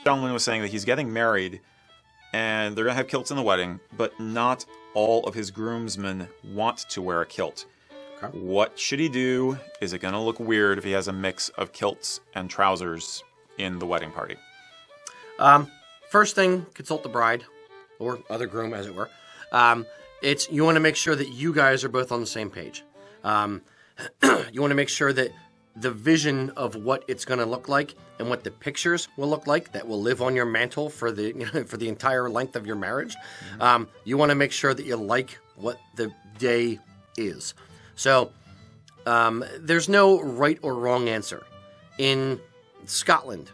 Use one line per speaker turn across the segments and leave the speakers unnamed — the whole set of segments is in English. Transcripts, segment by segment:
gentleman was saying that he's getting married, and they're going to have kilts in the wedding, but not all of his groomsmen want to wear a kilt.
Okay.
What should he do? Is it going to look weird if he has a mix of kilts and trousers in the wedding party?
First thing, consult the bride, or other groom, as it were. You want to make sure that you guys are both on the same page. You want to make sure that the vision of what it's going to look like and what the pictures will look like that will live on your mantle for the entire length of your marriage. Mm-hmm. You want to make sure that you like what the day is. So there's no right or wrong answer. In Scotland,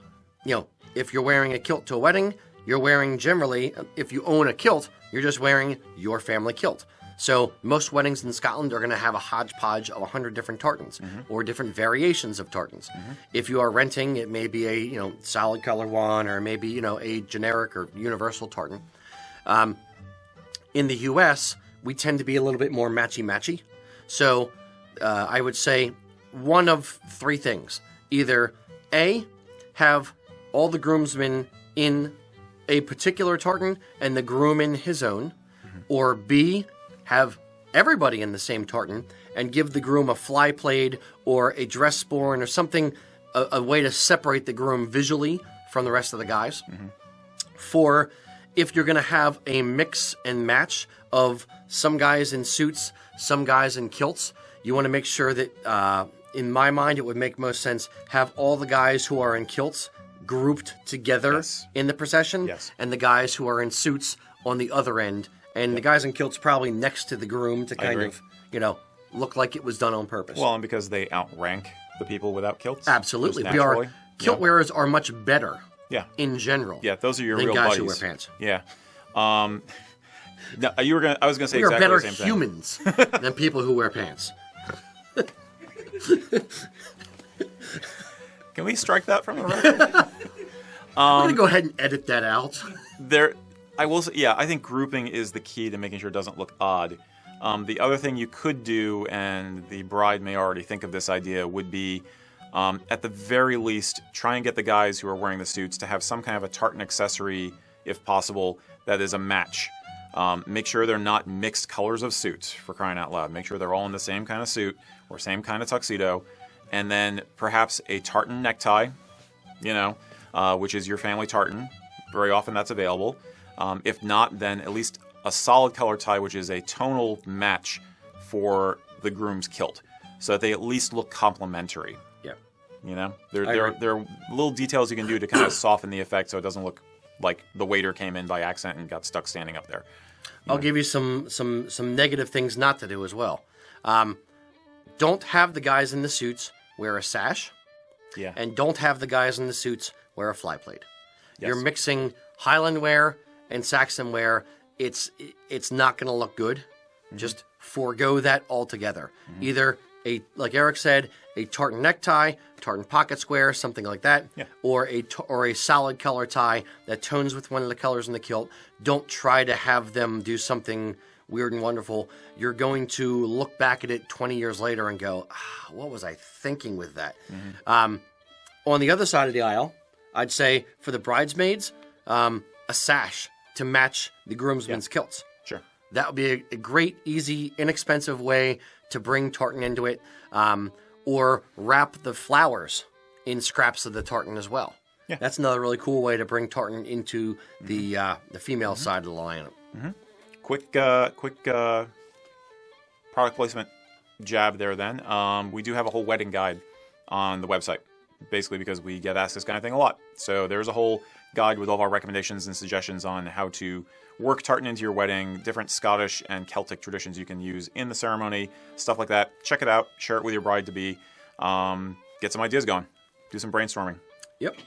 if you're wearing a kilt to a wedding, you're wearing generally, if you own a kilt, you're just wearing your family kilt. So most weddings in Scotland are going to have a hodgepodge of 100 different tartans or different variations of tartans. Mm-hmm. If you are renting, it may be a solid color one, or maybe a generic or universal tartan. In the U.S., we tend to be a little bit more matchy-matchy. So I would say one of three things. Either A, have all the groomsmen in a particular tartan and the groom in his own, or B, have everybody in the same tartan and give the groom a fly plaid or a dress sporn or something, a way to separate the groom visually from the rest of the guys. Mm-hmm. For if you're going to have a mix and match of some guys in suits, some guys in kilts, you want to make sure that, in my mind, it would make most sense, have all the guys who are in kilts grouped together in the procession, and the guys who are in suits on the other end, and the guys in kilts probably next to the groom to kind of, look like it was done on purpose.
Well, and because they outrank the people without kilts.
Absolutely. Kilt wearers are much better in general.
Yeah, those are your
than
real
guys
buddies.
Who wear pants.
Yeah. No, I was going to say
we
exactly the
are
same
better humans than people who wear pants.
Can we strike that from the record?
I'm going to go ahead and edit that out.
I will say, I think grouping is the key to making sure it doesn't look odd. The other thing you could do, and the bride may already think of this idea, would be, at the very least, try and get the guys who are wearing the suits to have some kind of a tartan accessory, if possible, that is a match. Make sure they're not mixed colors of suits, for crying out loud. Make sure they're all in the same kind of suit or same kind of tuxedo. And then perhaps a tartan necktie, which is your family tartan. Very often that's available. If not, then at least a solid color tie, which is a tonal match for the groom's kilt, so that they at least look complementary.
Yeah.
There are little details you can do to kind of soften the effect so it doesn't look like the waiter came in by accident and got stuck standing up there.
I'll give you some negative things not to do as well. Don't have the guys in the suits wear a sash.
Yeah.
And don't have the guys in the suits wear a fly plaid.
Yes. You're
mixing Highland wear and Saxon wear. It's not going to look good. Mm-hmm. Just forego that altogether. Mm-hmm. Either like Eric said, a tartan necktie, tartan pocket square, something like that, or a solid color tie that tones with one of the colors in the kilt. Don't try to have them do something weird and wonderful. You're going to look back at it 20 years later and go, what was I thinking with that? Mm-hmm. On the other side of the aisle, I'd say for the bridesmaids, a sash to match the groomsmen's kilts.
Sure.
That would be a great, easy, inexpensive way to bring tartan into it. Or wrap the flowers in scraps of the tartan as well. Yeah. That's another really cool way to bring tartan into the female side of the lineup.
Mm-hmm. Quick product placement jab there then. We do have a whole wedding guide on the website, basically because we get asked this kind of thing a lot. So there's a whole guide with all of our recommendations and suggestions on how to work tartan into your wedding, different Scottish and Celtic traditions you can use in the ceremony, stuff like that. Check it out. Share it with your bride-to-be. Get some ideas going. Do some brainstorming.
Yep.